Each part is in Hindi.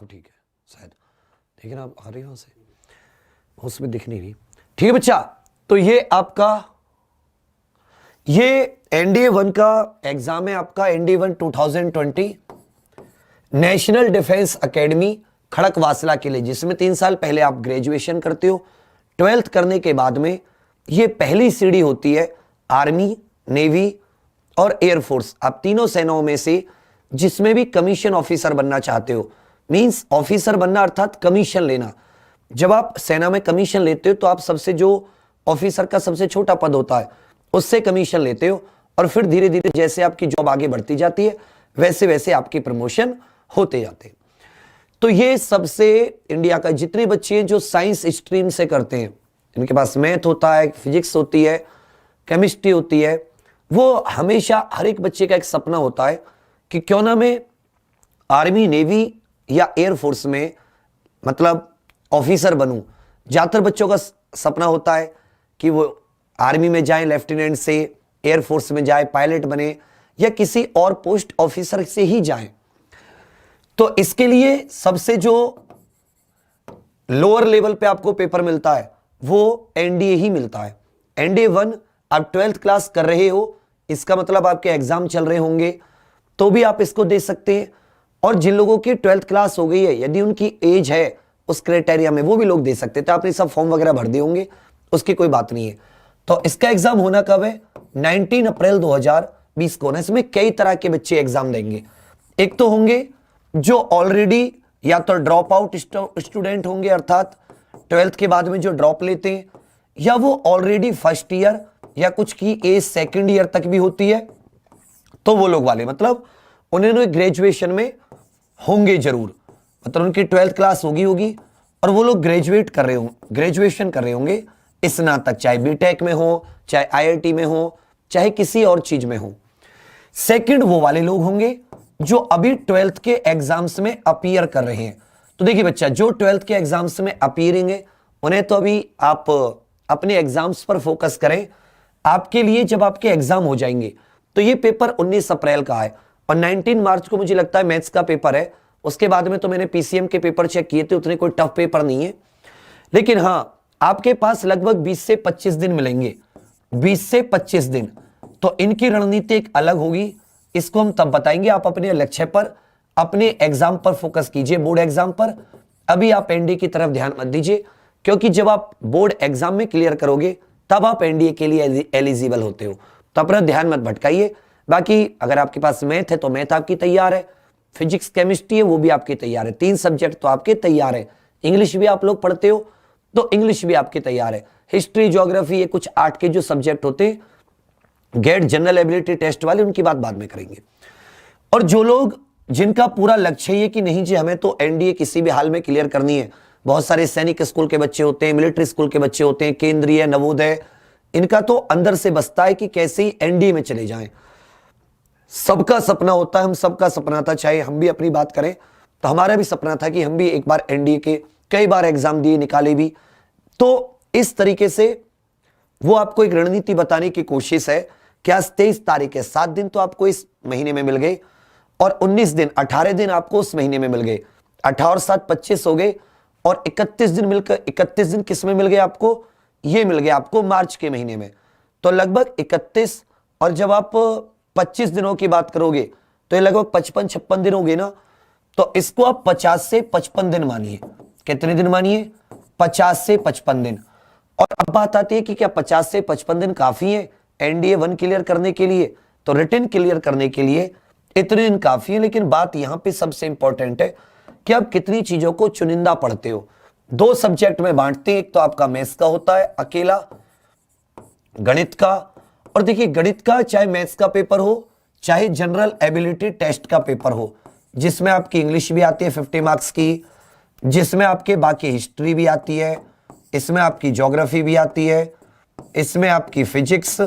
अब ठीक है शायद, लेकिन आप आ रही हो वहां से, उसमें दिख नहीं रही। ठीक है बच्चा, तो ये आपका ये एनडीए 1 का एग्जाम है, आपका NDA 1 2020 national defence academy Khadakwasla के लिए, जिसमें 3 साल पहले आप ग्रेजुएशन करते हो। 12th करने के बाद में ये पहली सीढ़ी होती है आर्मी, नेवी और एयरफोर्स। आप तीनों सेनाओं में से जिसमें भी कमीशन ऑफिसर बनना चाहते हो, मींस ऑफिसर बनना अर्थात कमीशन लेना। जब आप सेना में कमीशन लेते हो तो आप सबसे जो ऑफिसर का सबसे छोटा पद होता है उससे कमीशन लेते हो, और फिर धीरे धीरे जैसे आपकी जॉब आगे बढ़ती जाती है वैसे वैसे आपकी प्रमोशन होते जाते हैं। तो ये सबसे इंडिया का जितने बच्चे जो साइंस स्ट्रीम से करते हैं, इनके पास मैथ होता है, फिजिक्स होती है, केमिस्ट्री होती है, वो हमेशा हर एक बच्चे का एक सपना होता है कि क्यों ना मैं आर्मी, नेवी या एयरफोर्स में मतलब ऑफिसर बनूं। ज्यादातर बच्चों का सपना होता है कि वो आर्मी में जाएं लेफ्टिनेंट से, एयरफोर्स में जाए पायलट बने, या किसी और पोस्ट ऑफिसर से ही जाएं। तो इसके लिए सबसे जो लोअर लेवल पे आपको पेपर मिलता है वो एनडीए ही मिलता है। एनडीए 1 आप 12th क्लास कर रहे हो, इसका मतलब आपके एग्जाम चल रहे होंगे तो भी आप इसको दे सकते हैं, और जिन लोगों की 12th क्लास हो गई है यदि उनकी एज है उस क्राइटेरिया में वो भी लोग दे सकते हैं। तो आपने सब फॉर्म वगैरह भर दिए होंगे, उसकी कोई बात नहीं है। तो इसका एग्जाम होना कब है? 19 अप्रैल 2020 को होना। इसमें कई तरह के बच्चे एग्जाम देंगे। एक तो होंगे जो ऑलरेडी या तो ड्रॉप आउट स्टूडेंट होंगे, अर्थात 12th के बाद में जो ड्रॉप लेते हैं, या वो ऑलरेडी फर्स्ट ईयर या कुछ की एज सेकंड ईयर तक भी होती है, तो वो लोग वाले मतलब उन्होंने ग्रेजुएशन में होंगे जरूर, मतलब उनकी 12th क्लास होगी और वो लोग ग्रेजुएशन कर रहे होंगे स्नातक, चाहे बीटेक में हो, चाहे आईआईटी में हो, चाहे किसी और चीज में हो। सेकंड वो वाले लोग होंगे जो अभी 12th के एग्जाम्स में अपीयर कर रहे हैं। तो देखिए बच्चा, जो 12th के एग्जाम्स में अपीयरिंग है उन्हें तो अभी आप अपने एग्जाम्स पर फोकस करें। आपके लिए जब आपके एग्जाम हो जाएंगे तो ये पेपर 19 अप्रैल का है और 19 मार्च को मुझे लगता है मैथ्स का पेपर है। उसके बाद में तो मैंने पीसीएम के पेपर चेक किए थे, उतने कोई टफ पेपर नहीं है, लेकिन हाँ आपके पास लगभग 20 से 25 दिन मिलेंगे, 20 से 25 दिन। तो इनकी रणनीति एक अलग होगी, इसको हम तब बताएंगे। आप अपने लक्ष्य पर, अपने एग्जाम पर फोकस कीजिए, बोर्ड एग्जाम पर। अभी आप एनडीए की तरफ ध्यान मत दीजिए, क्योंकि जब आप बोर्ड एग्जाम में क्लियर करोगे तब आप एनडीए के लिए एलिजिबल होते हो। तो अपना ध्यान मत भटकाइए। बाकी अगर आपके पास मैथ है तो मैथ आपकी तैयार है, फिजिक्स केमिस्ट्री है वो भी आपकी तैयार है, 3 सब्जेक्ट तो आपके तैयार है। इंग्लिश भी आप लोग पढ़ते हो तो इंग्लिश भी आपके तैयार है। हिस्ट्री, ज्योग्राफी, ये कुछ 8 के जो सब्जेक्ट होते हैं गेट जनरल एबिलिटी टेस्ट वाले, उनकी बात बाद में करेंगे। और जो लोग जिनका पूरा लक्ष्य ये कि नहीं जी हमें तो एनडीए किसी भी हाल में क्लियर करनी है, बहुत सारे सैनिक स्कूल के बच्चे होते हैं, मिलिट्री स्कूल के बच्चे होते हैं, केंद्रीय, नवोदय, इनका तो अंदर से बसता है कि कैसे ही एनडीए में चले जाएं। सबका सपना होता है, हम सबका सपना था, चाहे हम भी अपनी बात करें तो हमारा भी सपना था कि हम भी एक बार एनडीए के कई बार एग्जाम दिए, निकाले भी। तो इस तरीके से वो आपको एक रणनीति बताने की कोशिश है कि आज 23 तारीख है, 7 दिन तो आपको इस महीने में मिल गए और 19 दिन, 18 दिन आपको उस महीने में मिल गए। 18 और 7 25 हो गए और 31 दिन मिलकर 31 दिन किस में मिल गए आपको? ये मिल गया आपको मार्च के महीने में। तो लगभग 31, और जब आप 25 दिनों की बात करोगे तो ये लगभग 55-56 दिन हो गए ना। तो इसको आप 50 से 55 दिन मानिए। कितने दिन मानिए? 50 से 55 दिन। और अब बात आती है कि क्या 50 से 55 दिन काफी है एनडीए 1 क्लियर करने के लिए? तो रिटन क्लियर करने के लिए इतने दिन काफी है, लेकिन बात यहां पे सबसे इंपॉर्टेंट है कि आप कितनी चीजों को चुनिंदा पढ़ते हो। 2 सब्जेक्ट में बांटते हैं, एक तो आपका मैथ्स का होता है अकेला, गणित का। और देखिए गणित का चाहे मैथ्स का पेपर हो, चाहे जनरल एबिलिटी टेस्ट का पेपर हो, जिसमें आपकी इंग्लिश भी आती है 50 मार्क्स की, जिसमें आपके बाकी हिस्ट्री भी आती है, इसमें आपकी ज्योग्राफी भी आती है, इसमें आपकी फिजिक्स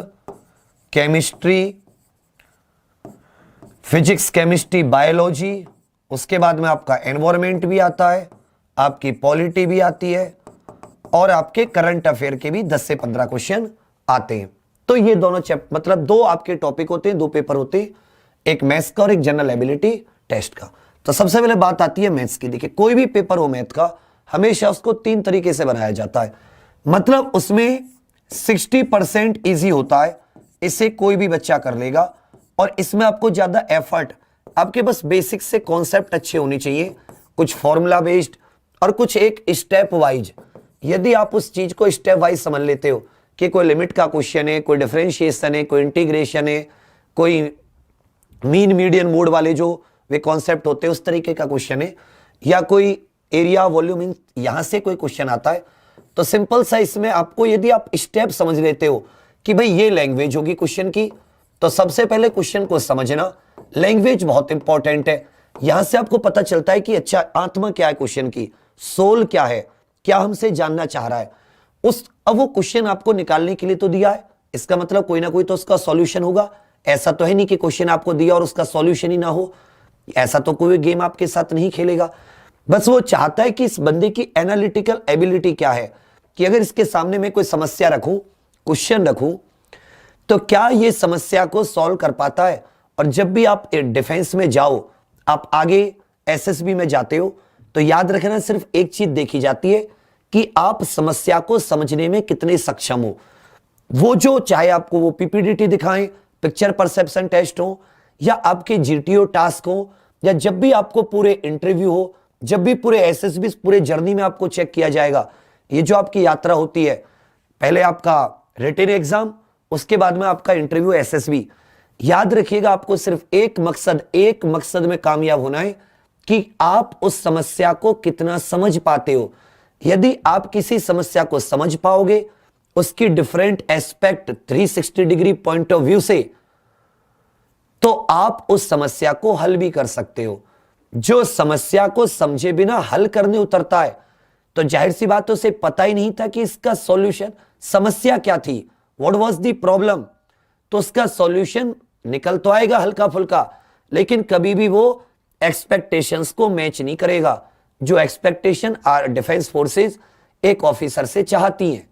केमिस्ट्री बायोलॉजी, उसके बाद में आपका एनवायरमेंट भी आता है, आपकी पॉलिटी भी आती है, और आपके करंट अफेयर के भी 10 से 15 क्वेश्चन आते हैं। तो ये दोनों मतलब 2 आपके टॉपिक होते हैं, 2 पेपर होते हैं, एक मैथ्स का और एक जनरल एबिलिटी टेस्ट का। तो सबसे पहले बात आती है मैथ्स की। देखिए कोई भी पेपर हो मैथ का, हमेशा उसको 3 तरीके से बनाया जाता है। मतलब उसमें 60% ईजी होता है, इसे कोई भी बच्चा कर लेगा, और इसमें आपको ज्यादा एफर्ट, आपके बस बेसिक से कॉन्सेप्ट अच्छे होने चाहिए, कुछ फॉर्मूला बेस्ड और कुछ एक स्टेप वाइज। यदि आप उस चीज को स्टेप वाइज समझ लेते हो कि कोई लिमिट का क्वेश्चन है, कोई डिफरेंशिएशन है, कोई इंटीग्रेशन है, कोई मीन मीडियन मोड वाले जो वे कॉन्सेप्ट होते हैं उस तरीके का क्वेश्चन है, या कोई एरिया वॉल्यूम यहां से कोई क्वेश्चन आता है, तो सिंपल सा इसमें आपको यदि आप स्टेप समझ लेते हो कि भाई ये लैंग्वेज होगी क्वेश्चन की, तो सबसे पहले क्वेश्चन को समझना। लैंग्वेज बहुत इंपॉर्टेंट है, यहां से आपको पता चलता है कि अच्छा आत्मा क्या है क्वेश्चन की, सोल क्या है, क्या हमसे जानना चाह रहा है उस। अब वो क्वेश्चन आपको निकालने के लिए तो दिया है, इसका मतलब कोई ना कोई तो उसका सॉल्यूशन होगा। ऐसा तो है नहीं कि क्वेश्चन आपको दिया और उसका सॉल्यूशन ही ना हो, ऐसा तो कोई गेम आपके साथ नहीं खेलेगा। बस वो चाहता है कि इस बंदे की एनालिटिकल एबिलिटी क्या है, कि अगर इसके सामने मैं कोई समस्या रखूं, क्वेश्चन रखूं, तो क्या ये समस्या को सॉल्व कर पाता है। और जब भी आप डिफेंस में जाओ, आप आगे एसएसबी में जाते हो, तो याद रखना सिर्फ एक चीज देखी जाती है कि आप समस्या को समझने में कितने सक्षम हो। वो जो चाहे आपको वो पीपीडीटी दिखाएं, पिक्चर परसेप्शन टेस्ट हो, या आपके जीटीओ टास्क हो, या जब भी आपको पूरे इंटरव्यू हो, जब भी पूरे एसएसबी पूरे जर्नी में आपको चेक किया जाएगा, ये जो आपकी यात्रा होती है, पहले आपका रिटन एग्जाम, उसके बाद में आपका इंटरव्यू एसएसबी, याद रखिएगा आपको सिर्फ एक मकसद में कामयाब होना है कि आप उस समस्या को कितना समझ पाते हो। यदि आप किसी समस्या को समझ पाओगे, उसकी different aspect 360 degree point of view से, तो आप उस समस्या को हल भी कर सकते हो। जो समस्या को समझे बिना हल करने उतरता है, तो जाहिर सी बात, उसे पता ही नहीं था कि इसका सॉल्यूशन, समस्या क्या थी, व्हाट वाज द प्रॉब्लम, तो उसका सॉल्यूशन निकल तो आएगा हल्का फुल्का, लेकिन कभी भी वो एक्सपेक्टेशंस को मैच नहीं करेगा, जो एक्सपेक्टेशन डिफेंस फोर्सेस एक ऑफिसर से चाहती हैं।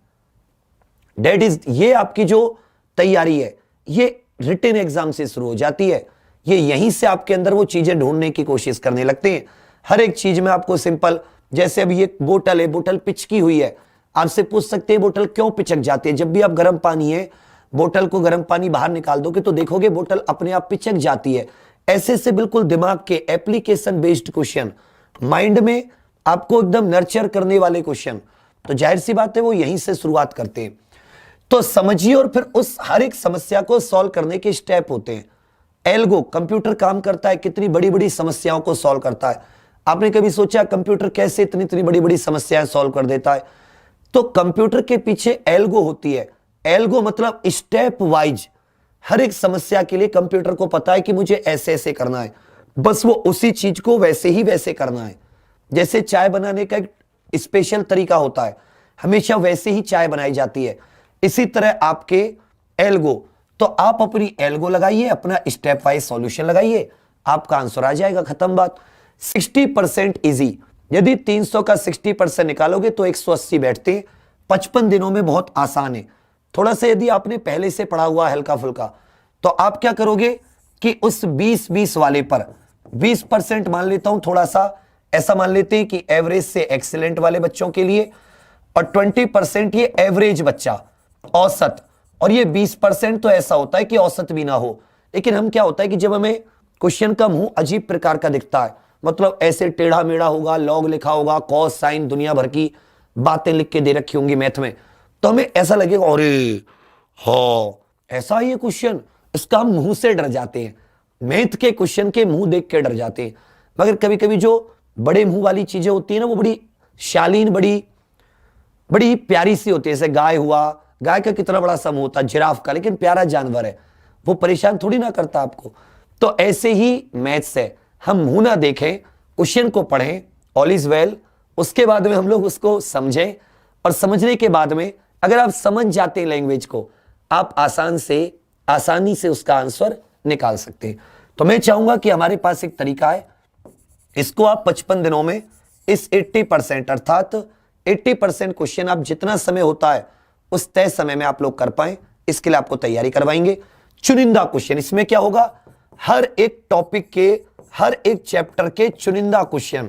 डेट इज, ये आपकी जो तैयारी है, ये रिटन एग्जाम से शुरू हो जाती है। ये यहीं से आपके अंदर वो चीजें ढूंढने की कोशिश करने लगते हैं। हर एक चीज में आपको सिंपल, जैसे अभी ये बोतल है, बोतल पिचकी हुई है, आपसे पूछ सकते हैं बोतल क्यों पिचक जाती है। जब भी आप गर्म पानी है, बोतल को गर्म पानी बाहर निकाल दोगे तो देखोगे बोतल अपने आप पिचक जाती है। ऐसे से बिल्कुल दिमाग के एप्लीकेशन बेस्ड क्वेश्चन, माइंड में आपको एकदम नर्चर करने वाले क्वेश्चन, तो जाहिर सी बात है वो यहीं से शुरुआत करते हैं। तो समझिए, और फिर उस हर एक समस्या को सॉल्व करने के स्टेप होते हैं। एल्गो, कंप्यूटर काम करता है, कितनी बड़ी बड़ी समस्याओं को सॉल्व करता है। आपने कभी सोचा कंप्यूटर कैसे इतनी इतनी बड़ी बड़ी समस्याएं सॉल्व कर देता है? तो कंप्यूटर के पीछे एल्गो होती है। एल्गो मतलब स्टेप वाइज, हर एक समस्या के लिए कंप्यूटर को पता है कि मुझे ऐसे ऐसे करना है, बस वो उसी चीज को वैसे ही वैसे करना है। जैसे चाय बनाने का एक स्पेशल तरीका होता है, हमेशा वैसे ही चाय बनाई जाती है, इसी तरह आपके एल्गो। तो आप अपनी एल्गो लगाइए, अपना स्टेप वाइज सॉल्यूशन लगाइए, आपका आंसर आ जाएगा, खत्म बात। 60% इजी, यदि 300 का 60% निकालोगे तो 180 बैठते हैं। 55 दिनों में बहुत आसान है। थोड़ा सा यदि आपने पहले से पढ़ा हुआ हल्का फुल्का, तो आप क्या करोगे कि उस 20-20 वाले पर 20% मान लेता हूं, थोड़ा सा ऐसा मान लेते हैं कि एवरेज से एक्सीलेंट वाले बच्चों के लिए, और 20% ये एवरेज बच्चा, औसत, और ये 20% तो ऐसा होता है कि औसत भी ना हो। लेकिन हम क्या होता है कि जब हमें क्वेश्चन का मुंह अजीब प्रकार का दिखता है, मतलब ऐसे टेढ़ा मेढ़ा होगा, लॉग लिखा होगा, कॉस साइन, दुनिया भर की बातें लिख के दे रखी होंगी मैथ में, तो हमें ऐसा लगेगा अरे हाँ ऐसा ये क्वेश्चन, इसका हम मुंह से डर जाते हैं, मैथ के क्वेश्चन के मुंह देख के डर जाते हैं। मगर कभी कभी जो बड़े मुंह वाली चीजें होती है ना, वो बड़ी शालीन, बड़ी बड़ी प्यारी सी होती है। जैसे गाय हुआ, गाय का कितना बड़ा सम होता है, जिराफ का, लेकिन प्यारा जानवर है, वो परेशान थोड़ी ना करता आपको। तो ऐसे ही मैथ्स है, हम मुंह ना देखें, क्वेश्चन को पढ़ें, ऑल इज वेल, उसके बाद में हम लोग उसको समझें, और समझने के बाद में अगर आप समझ जाते हैं लैंग्वेज को, आप आसानी से उसका आंसर निकाल सकते हैं। तो मैं चाहूंगा कि हमारे पास एक तरीका है, इसको आप 55 दिनों में इस 80% अर्थात 80% क्वेश्चन आप जितना समय होता है उस तय समय में आप लोग कर पाए, इसके लिए आपको तैयारी करवाएंगे। चुनिंदा क्वेश्चन, इसमें क्या होगा, हर एक टॉपिक के हर एक चैप्टर के चुनिंदा क्वेश्चन,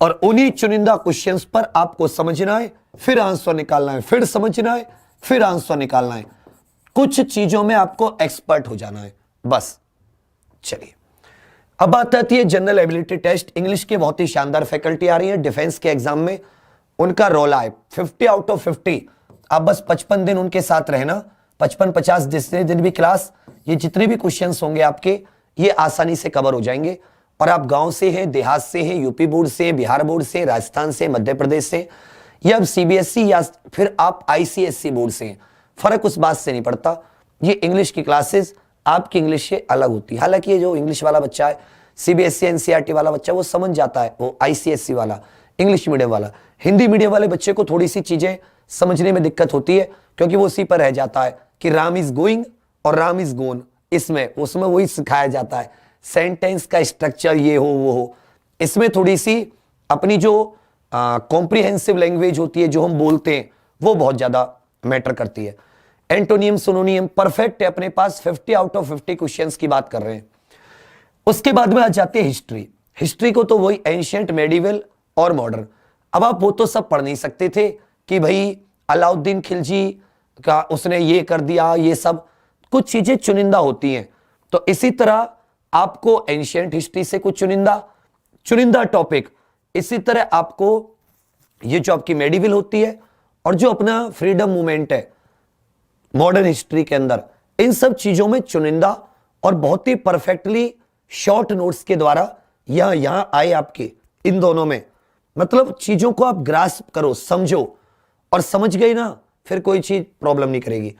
और उन्हीं चुनिंदा क्वेश्चंस पर आपको समझना है, फिर आंसर निकालना है, फिर समझना है, फिर आंसर निकालना है। कुछ चीजों में आपको एक्सपर्ट हो जाना है बस। चलिए, अब बात आती है जनरल एबिलिटी टेस्ट। इंग्लिश के बहुत ही शानदार फैकल्टी आ रही है डिफेंस के एग्जाम में, उनका रोल है 50 आउट ऑफ 50। आप बस 55 दिन उनके साथ रहना, 55-50 जितने दिन भी क्लास, ये जितने भी क्वेश्चंस होंगे आपके, ये आसानी से कवर हो जाएंगे। और आप गांव से हैं, देहात से हैं, यूपी बोर्ड से, बिहार बोर्ड से, राजस्थान से, मध्य प्रदेश से, या सीबीएसई या फिर आप आईसीएसई बोर्ड से हैं, फर्क उस बात से नहीं पड़ता। ये इंग्लिश की क्लासेस आपकी इंग्लिश से अलग होती है। हालांकि ये जो इंग्लिश वाला बच्चा है, सीबीएसई एनसीईआरटी वाला बच्चा, वो समझ जाता है, वो आईसीएसई वाला, इंग्लिश मीडियम वाला। हिंदी मीडियम वाले बच्चे को थोड़ी सी चीजें समझने में दिक्कत होती है, क्योंकि वो उसी पर रह जाता है कि राम इज गोइंग और राम इज गोन, इसमें उसमें वही सिखाया जाता है, सेंटेंस का स्ट्रक्चर ये हो वो हो। इसमें थोड़ी सी अपनी जो कॉम्प्रिहेंसिव लैंग्वेज होती है, जो हम बोलते हैं, वो बहुत ज्यादा मैटर करती है। एंटोनियम सिनोनियम परफेक्ट है अपने पास, 50 आउट ऑफ 50 क्वेश्चंस की बात कर रहे हैं। उसके बाद में आ जाती है हिस्ट्री। हिस्ट्री को तो वही एंशिएंट, मेडिवल और मॉडर्न। अब आप वो तो सब पढ़ नहीं सकते थे कि भाई अलाउद्दीन खिलजी का उसने ये कर दिया, ये सब कुछ चीजें चुनिंदा होती हैं। तो इसी तरह आपको एंशिएंट हिस्ट्री से कुछ चुनिंदा टॉपिक, इसी तरह आपको ये जो आपकी मेडिवल होती है और जो अपना फ्रीडम मूवमेंट है मॉडर्न हिस्ट्री के अंदर, इन सब चीजों में चुनिंदा और बहुत ही परफेक्टली शॉर्ट नोट्स के द्वारा यहां आए आपके इन दोनों में। मतलब चीजों को आप ग्रास्प करो, समझो, और समझ गए ना, फिर कोई चीज प्रॉब्लम नहीं करेगी।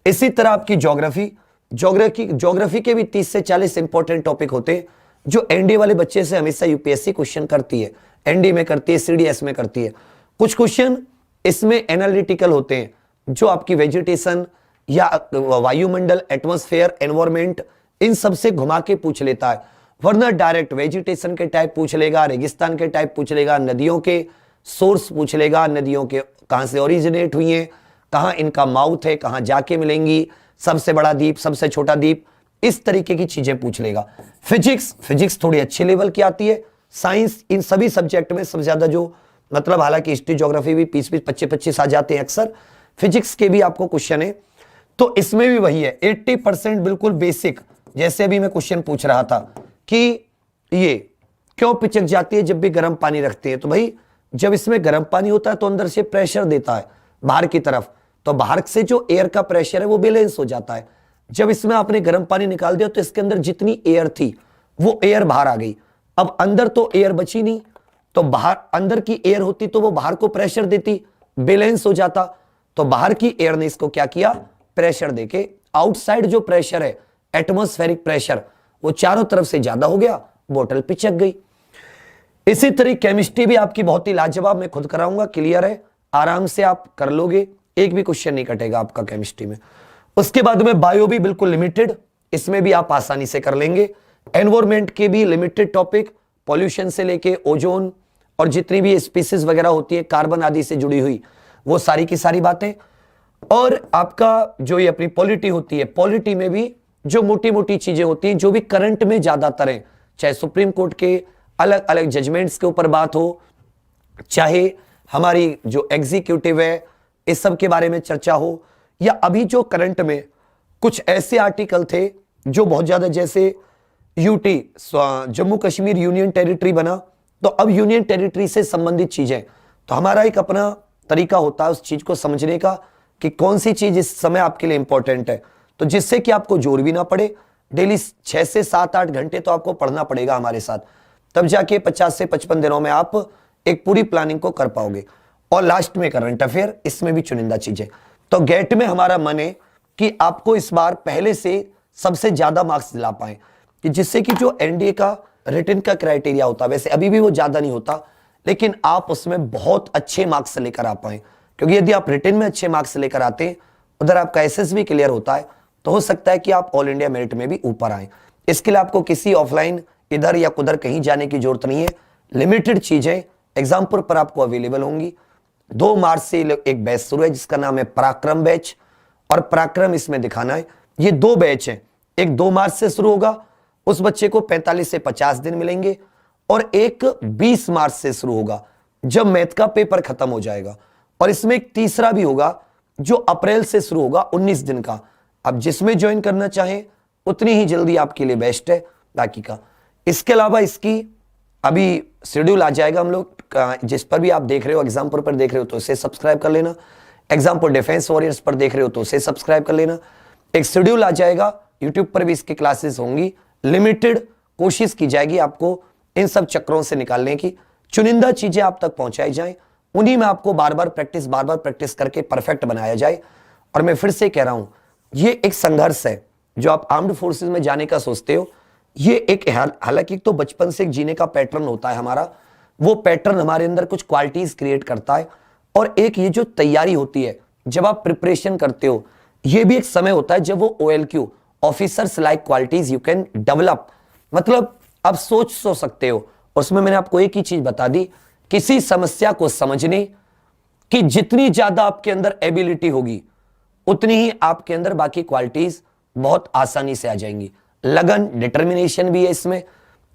इसी तरह आपकी ज्योग्राफी के भी 30 से 40 इंपॉर्टेंट टॉपिक होते हैं, जो एनडीए वाले बच्चे से हमेशा यूपीएससी क्वेश्चन करती है, एनडीए में करती है, सीडीएस में करती है। कुछ क्वेश्चन इसमें एनालिटिकल होते हैं, जो आपकी वेजिटेशन या वायुमंडल, एटमॉस्फेयर, एनवायरमेंट, इन सब से घुमा के पूछ लेता है। वरना डायरेक्ट वेजिटेशन के टाइप पूछ लेगा, रेगिस्तान के टाइप पूछ लेगा, नदियों के सोर्स पूछ लेगा, नदियों के कहां से ओरिजिनेट हुई हैं, कहां इनका माउथ है, कहां जाके मिलेंगी, सबसे बड़ा द्वीप, सबसे छोटा द्वीप, इस तरीके की चीजें पूछ लेगा। फिजिक्स थोड़ी अच्छे लेवल की आती है। साइंस, इन सभी सब्जेक्ट में सबसे ज्यादा जो, मतलब हालांकि हिस्ट्री ज्योग्राफी भी 20-20, 25-25 आ जाते हैं अक्सर, फिजिक्स के भी आपको क्वेश्चन है। तो इसमें भी वही है, 80% बिल्कुल बेसिक। जैसे अभी मैं क्वेश्चन पूछ रहा था कि ये क्यों पिचक जाती है जब भी गर्म पानी रखते हैं, तो भाई जब इसमें गर्म पानी होता है तो अंदर से प्रेशर देता है बाहर की तरफ, तो बाहर से जो एयर का प्रेशर है वो बैलेंस हो जाता है। जब इसमें आपने गर्म पानी निकाल दिया तो इसके अंदर जितनी एयर थी वो एयर बाहर आ गई। अब अंदर तो एयर बची नहीं, तो बाहर अंदर की एयर होती तो वो बाहर को प्रेशर देती, बैलेंस हो जाता। तो बाहर की एयर ने इसको क्या किया, प्रेशर देके, आउटसाइड जो प्रेशर है, एटमॉस्फेरिक प्रेशर, वो चारों तरफ से ज्यादा हो गया, बोतल पिचक गई। इसी तरह केमिस्ट्री भी आपकी बहुत ही लाजवाब, मैं खुद कराऊंगा, क्लियर है, आराम से आप कर लोगे, एक भी क्वेश्चन नहीं कटेगा आपका केमिस्ट्री में। उसके बाद में बायो भी बिल्कुल लिमिटेड, इसमें भी आप आसानी से कर लेंगे। एनवायरमेंट के भी लिमिटेड टॉपिक, पॉल्यूशन से लेके ओजोन और जितनी भी स्पीसीज वगैरह होती है कार्बन आदि से जुड़ी हुई, वो सारी की सारी बातें। और आपका जो ये अपनी पॉलिटी होती है, पॉलिटी में भी जो मोटी मोटी चीजें होती हैं, जो भी करंट में ज्यादातर है, चाहे सुप्रीम कोर्ट के अलग अलग जजमेंट्स के ऊपर बात हो, चाहे हमारी जो एग्जीक्यूटिव है इस सब के बारे में चर्चा हो, या अभी जो करंट में कुछ ऐसे आर्टिकल थे जो बहुत ज्यादा, जैसे UT Jammu Kashmir union territory बना, तो अब यूनियन टेरिटरी से संबंधित चीजें, तो हमारा एक अपना तरीका होता है उस चीज को समझने का कि कौन सी चीज इस समय आपके लिए इंपॉर्टेंट है, तो जिससे कि आपको जोर भी ना पड़े। डेली 6 से 7-8 घंटे तो आपको पढ़ना पड़ेगा हमारे साथ, तब जाके 50 से 55 दिनों में आप एक पूरी प्लानिंग को कर पाओगे। और लास्ट में करंट अफेयर, इसमें भी चुनिंदा चीजें। तो गेट में हमारा मन है कि आपको इस बार पहले से सबसे ज्यादा मार्क्स दिला पाए, कि जिससे कि जो एनडीए का रिटन का क्राइटेरिया होता है, वैसे अभी भी वो ज्यादा नहीं होता, लेकिन आप उसमें बहुत अच्छे मार्क्स लेकर आ पाए। क्योंकि यदि आप रिटन में अच्छे मार्क्स लेकर आते हैं, उधर आपका एसएस भी क्लियर होता है, तो हो सकता है कि आप ऑल इंडिया मेरिट में भी ऊपर आए। इसके लिए आपको किसी ऑफलाइन इधर या उधर कहीं जाने की जरूरत नहीं है। लिमिटेड चीजें एग्जाम्पल पर आपको अवेलेबल होंगी। 2 मार्च से एक बैच शुरू है जिसका नाम है पराक्रम बैच, और पराक्रम इसमें दिखाना है। ये 2 बैच हैं, एक 2 मार्च से शुरू होगा, उस बच्चे को 45 से 50 दिन मिलेंगे, और एक 20 मार्च से शुरू होगा जब मैथ का पेपर खत्म हो जाएगा, और इसमें एक तीसरा भी होगा जो अप्रैल से शुरू होगा 19 दिन का। अब जिसमें ज्वाइन करना चाहें उतनी ही जल्दी आपके लिए बेस्ट है बाकी का। इसके अलावा इसकी अभी शेड्यूल आ जाएगा, हम लोग जिस पर भी आप देख रहे हो, एग्जाम्पल पर देख रहे हो तो उसे सब्सक्राइब कर लेना, एग्जाम्पल डिफेंस वॉरियर्स पर देख रहे हो तो उसे सब्सक्राइब कर लेना। एक शेड्यूल आ जाएगा, यूट्यूब पर भी इसकी क्लासेस होंगी, लिमिटेड कोशिश की जाएगी आपको इन सब चक्रों से निकालने की, चुनिंदा चीजें आप तक पहुंचाई जाएं, उन्हीं में आपको बार बार प्रैक्टिस करके परफेक्ट बनाया जाए। और मैं फिर से कह रहा हूं, ये एक संघर्ष है जो आप आर्म्ड फोर्सेस में जाने का सोचते हो, ये एक हालांकि तो बचपन से एक जीने का पैटर्न होता है हमारा, वो पैटर्न हमारे अंदर कुछ क्वालिटीज क्रिएट करता है, और एक ये जो तैयारी होती है जब आप प्रिपरेशन करते हो, ये भी एक समय होता है जब वो OLQ officers like qualities you can develop, मतलब आप सोच सकते हो। उसमें मैंने आपको एक ही चीज बता दी, किसी समस्या को समझने की जितनी ज्यादा आपके अंदर एबिलिटी होगी उतनी ही आपके अंदर बाकी क्वालिटीज बहुत आसानी से आ जाएंगी। लगन, डिटर्मिनेशन भी है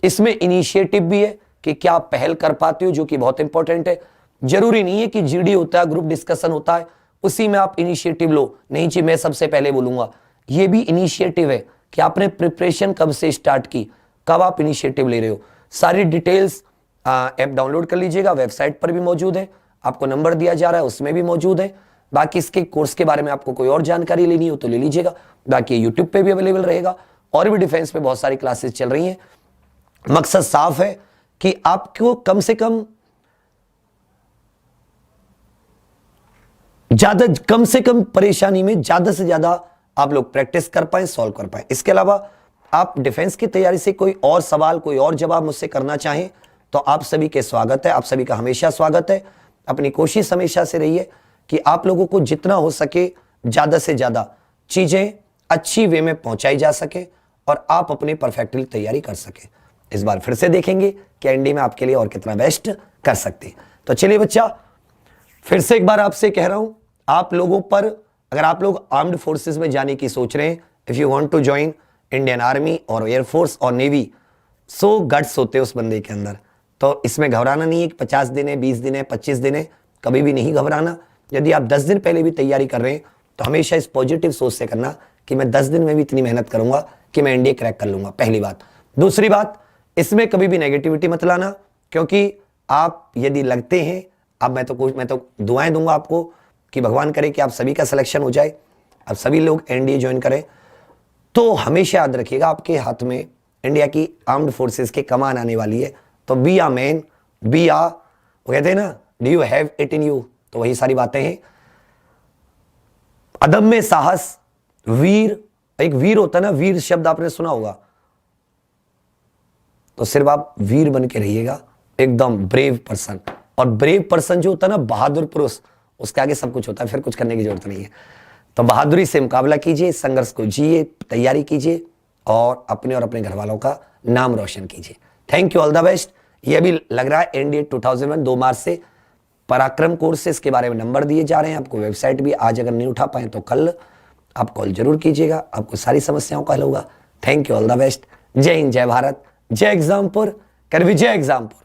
इसमें इनिशिएटिव भी है कि क्या आप पहल कर पाते हो, जो कि बहुत इंपॉर्टेंट है। जरूरी नहीं है कि GD होता है, ग्रुप डिस्कशन होता है, उसी में आप इनिशिएटिव लो, नहीं जी मैं सबसे पहले बोलूंगा, ये भी इनिशिएटिव है कि आपने प्रिपरेशन कब से स्टार्ट की, कब आप इनिशिएटिव ले रहे हो। सारी डिटेल्स ऐप डाउनलोड कर लीजिएगा, वेबसाइट पर भी मौजूद है, आपको नंबर दिया जा रहा है उसमें भी मौजूद है। बाकी इसके कोर्स के बारे में आपको कोई और जानकारी लेनी हो तो ले लीजिएगा, बाकी यूट्यूब पे भी अवेलेबल रहेगा, और भी डिफेंस पे बहुत सारी क्लासेस चल रही हैं। मकसद साफ है कि आपको कम से कम परेशानी में ज्यादा से ज्यादा आप लोग प्रैक्टिस कर पाए, सॉल्व कर पाए। इसके अलावा आप डिफेंस की तैयारी से कोई और सवाल, कोई और जवाब मुझसे करना चाहें तो आप सभी के स्वागत है, आप सभी का हमेशा स्वागत है। अपनी कोशिश हमेशा से रही है कि आप लोगों को जितना हो सके ज्यादा से ज्यादा चीजें अच्छी वे में पहुंचाई जा सके और आप अपनी परफेक्टली तैयारी कर सके। इस बार फिर से देखेंगे कि एनडी में आपके लिए और कितना बेस्ट कर सकते हैं। तो चलिए बच्चा, फिर से एक बार आपसे कह रहा हूं, आप लोगों पर, अगर आप लोग आर्म्ड फोर्सेस में जाने की सोच रहे हैं, if you want to join Indian army और एयरफोर्स और नेवी, सो गट्स होते हैं उस बंदे के अंदर, तो इसमें घबराना नहीं है कि 50 दिन है, 20 दिन है, 25 दिन है, कभी भी नहीं घबराना। यदि आप 10 दिन पहले भी तैयारी कर रहे हैं तो हमेशा इस पॉजिटिव सोच से करना कि मैं 10 दिन में भी इतनी मेहनत करूंगा कि मैं एनडीए क्रैक कर लूंगा, पहली बात। दूसरी बात, इसमें कभी भी नेगेटिविटी मत लाना, क्योंकि आप यदि लगते हैं, अब मैं तो दुआएं दूंगा आपको कि भगवान करे कि आप सभी का सिलेक्शन हो जाए, आप सभी लोग एनडीए ज्वाइन करें, तो हमेशा याद रखिएगा आपके हाथ में इंडिया की आर्म्ड फोर्सेस की कमान आने वाली है। तो बी आ मैन, बी आ, वो कहते हैं ना, do you have it in you, तो वही सारी बातें हैं। अदम्य साहस, वीर, एक वीर होता है ना, वीर शब्द आपने सुना होगा, तो सिर्फ आप वीर बन के रहिएगा, एकदम ब्रेव पर्सन। और ब्रेव पर्सन जो होता है ना, बहादुर पुरुष, उसके आगे सब कुछ होता है, फिर कुछ करने की जरूरत नहीं है। तो बहादुरी से मुकाबला कीजिए, संघर्ष को जिए, तैयारी कीजिए और अपने घर वालों का नाम रोशन कीजिए। Thank you, all the best. ये भी लग रहा है एनडीए 2001 2 मार्च से पराक्रम कोर्सेज के बारे में नंबर दिए जा रहे हैं आपको, वेबसाइट भी आज अगर नहीं उठा पाए तो कल आप कॉल जरूर कीजिएगा, आपको सारी समस्याओं का हल होगा। Thank you, all the best. जय हिंद, जय भारत, जय एग्जामपुर, कर विजय एग्जामपुर।